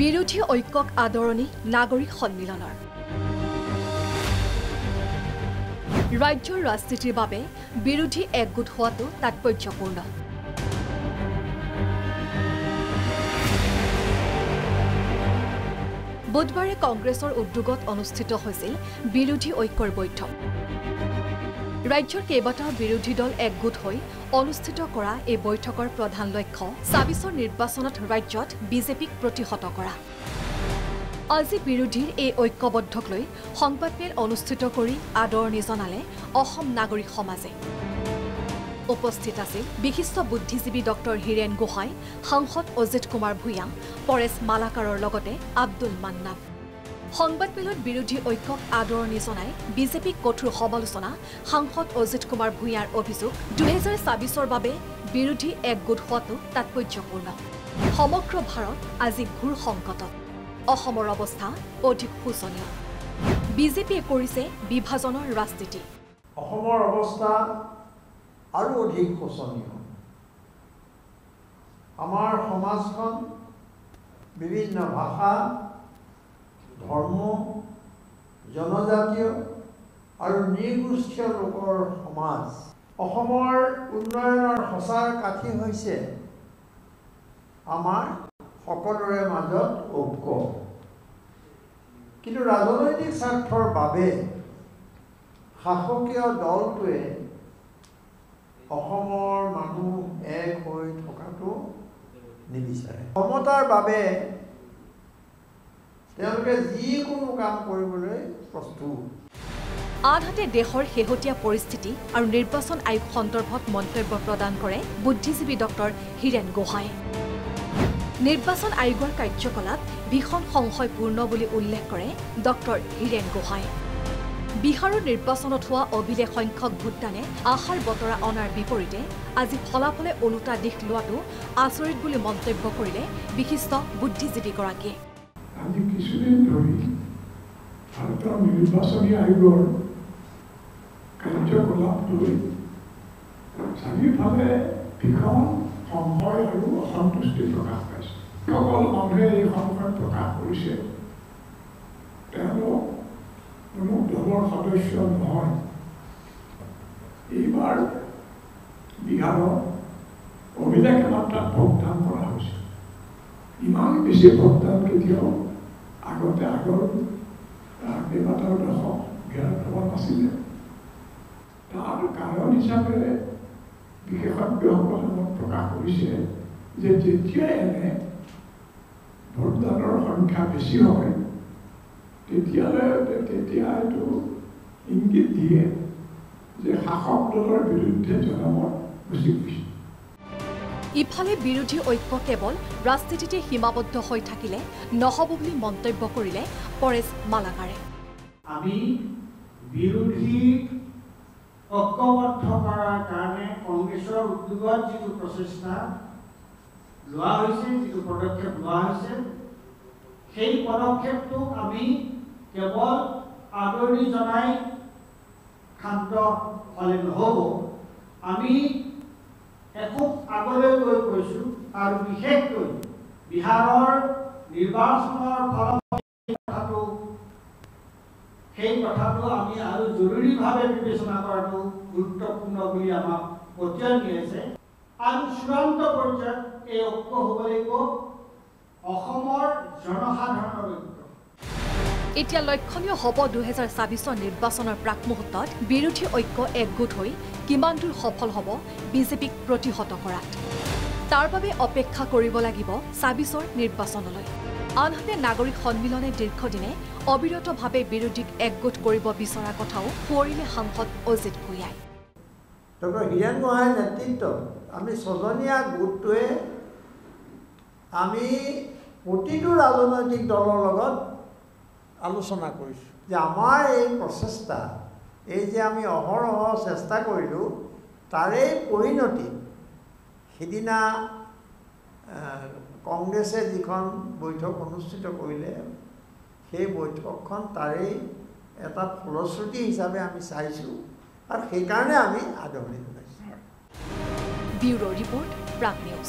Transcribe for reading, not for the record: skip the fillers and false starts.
বিৰোধী ঐক্যক আদৰণি নাগৰিক সন্মিলনৰ ৰাজ্যৰ ৰাজনীতিৰ বাবে বিৰোধী একগোট হোৱাটো তাৎপৰ্যপূৰ্ণ। বুধবাৰে কংগ্ৰেছৰ উদ্যোগত অনুষ্ঠিত হৈছিল বিৰোধী ঐক্যৰ বৈঠক। ৰাজ্যৰ কেইবাটাও বিৰোধী দল একগোট হৈ অনুষ্ঠিত কৰা এই বৈঠকৰ প্ৰধান লক্ষ্য ২৬ৰ নিৰ্বাচনত ৰাজ্যত বিজেপিক প্ৰতিহত কৰা। আজি বিৰোধীৰ এই ঐক্যবদ্ধক লৈ সংবাদমেল অনুষ্ঠিত কৰি আদৰণি জনালে অসম নাগৰিক সমাজে। উপস্থিত আছিল বিশিষ্ট বুদ্ধিজীৱী ডক্টৰ হীৰেন গোহাঁই, সাংসদ অজিত কুমাৰ ভূঞা, পৰেশ মালাকাৰৰ লগতে আব্দুল মান্নান। সংবাদমেলত বিৰোধী ঐক্যক আদৰণি জনাই বিজেপিক কঠোৰ সমালোচনা সাংসদ অজিত কুমাৰ ভূঞাৰ অভিযোগ ২০২৬ৰ বাবে বিৰোধী একগোট হোৱাটো তাৎপৰ্যপূৰ্ণ। সমগ্ৰ ভাৰত আজি ঘোৰ সংকটত। অসমৰ অৱস্থা অধিক শোচনীয়। বিজেপিয়ে কৰিছে বিভাজনৰ ৰাজনীতি। অসমৰ অৱস্থা আৰু অধিক শোচনীয়। আমাৰ সমাজখন বিভিন্ন ভাষা, ধৰ্ম, জনজাতীয় আৰু নৃগোষ্ঠীয় লোকৰ সমাজ। অসমৰ উন্নয়নৰ সঁচাৰ কাঠি হৈছে আমাৰ সকলোৰে মাজত ঐক্য। কিন্তু ৰাজনৈতিক স্বাৰ্থৰ বাবে শাসকীয় দলটোৱে অসমৰ মানুহ এক হৈ থকাটো নিবিচাৰে। ক্ষমতাৰ বাবে তেওঁলোকে যিকোনো কাম কৰিবলৈ প্ৰস্তুত। আনহাতে দেশৰ শেহতীয়া পৰিস্থিতি আৰু নিৰ্বাচন আয়োগ সন্দৰ্ভত মন্তব্য প্ৰদান কৰে বুদ্ধিজীৱী ডক্টৰ হীৰেন গোহাঁই। নিৰ্বাচন আয়োগৰ কাৰ্যকলাপ ভীষণ সংশয়পূৰ্ণ বুলি উল্লেখ কৰে ডক্টৰ হীৰেন গোহাঁই। বিহাৰৰ নিৰ্বাচনত হোৱা অভিলেখ সংখ্যক ভোটদানে আশাৰ বতৰা অনাৰ বিপৰীতে আজি ফলাফলে ওলোটা দিশ লোৱাটো আচৰিত বুলি মন্তব্য কৰিলে বিশিষ্ট বুদ্ধিজীৱীগৰাকীয়ে। আজি কিছুদিন ধৰি ভাৰতৰ নিৰ্বাচনী আয়োগৰ কাৰ্যকলাপ লৈ চাৰিওফালে ভীষণ সংশয় আৰু অসন্তুষ্টি প্ৰকাশ পাইছে। সকলো মানুহে এই সংশয় প্ৰকাশ কৰিছে তেওঁলোক কোনো দলৰ সদস্য নহয়। এইবাৰ বিহাৰত অভিলেখ মাত্ৰাত ভোটদান কৰা হৈছে। ইমান বেছি ভোটদান কেতিয়াও আগতে আগৰ কেইবাটাও দশক বিহাৰত হোৱা নাছিলে। তাৰ কাৰণ হিচাপে বিশেষজ্ঞসকলে মত প্ৰকাশ কৰিছে যে যেতিয়াই এনে ভোটদানৰ সংখ্যা বেছি হয় তেতিয়া এইটো ইংগিত দিয়ে যে শাসক দলৰ বিৰুদ্ধে জনমত গুচি গৈছে। ইফালে বিৰোধী ঐক্য কেৱল ৰাজনীতিতে সীমাবদ্ধ হৈ থাকিলে নহ'ব বুলি মন্তব্য কৰিলে পৰেশ মালাকাৰে। আমি বিৰোধী ঐক্যবদ্ধ কৰাৰ কাৰণে কংগ্ৰেছৰ উদ্যোগত যিটো প্ৰচেষ্টা লোৱা হৈছে, যিটো পদক্ষেপ লোৱা হৈছে, সেই পদক্ষেপটোক আমি কেৱল আদৰণি জনাই ক্ষান্ত হ'লে নহ'ব। আমি এখোপ আগলৈ গৈ কৈছোঁ আৰু বিশেষকৈ বিহাৰৰ নিৰ্বাচনৰ ফলত সেই কথাটো আমি আৰু জৰুৰীভাৱে বিবেচনা কৰাটো গুৰুত্বপূৰ্ণ বুলি আমাক পঠিয়াই দিছে। আৰু চূড়ান্ত পৰ্যায়ত এই ঐক্য হ'ব লাগিব অসমৰ জনসাধাৰণৰ ঐক্য। এতিয়া লক্ষণীয় হ'ব ২০২৬ৰ নিৰ্বাচনৰ প্ৰাক মুহূৰ্তত বিৰোধী ঐক্য একগোট হৈ কিমান দূৰ সফল হ'ব বিজেপিক প্ৰতিহত কৰাত। তাৰ বাবে অপেক্ষা কৰিব লাগিব ২৬ৰ নিৰ্বাচনলৈ। আনহাতে নাগৰিক সন্মিলনে দীৰ্ঘদিনে অবিৰতভাৱে বিৰোধীক একগোট কৰিব বিচৰা কথাও সোঁৱৰিলে সাংসদ অজিত ভূঞাই। ডক্টৰ হীৰেন গোহাঁইৰ নেতৃত্বত আমি ছজনীয়া গোটটোৱে আমি প্ৰতিটো ৰাজনৈতিক দলৰ লগত আলোচনা কৰিছোঁ যে আমাৰ এই প্ৰচেষ্টা, এই যে আমি অহৰহ চেষ্টা কৰিলোঁ, তাৰে পৰিণতি সিদিনা কংগ্ৰেছে যিখন বৈঠক অনুষ্ঠিত কৰিলে, সেই বৈঠকখন তাৰেই এটা ফলশ্ৰুতি হিচাপে আমি চাইছোঁ আৰু সেইকাৰণে আমি আদৰণি জনাইছোঁ। Bureau report, Prag news.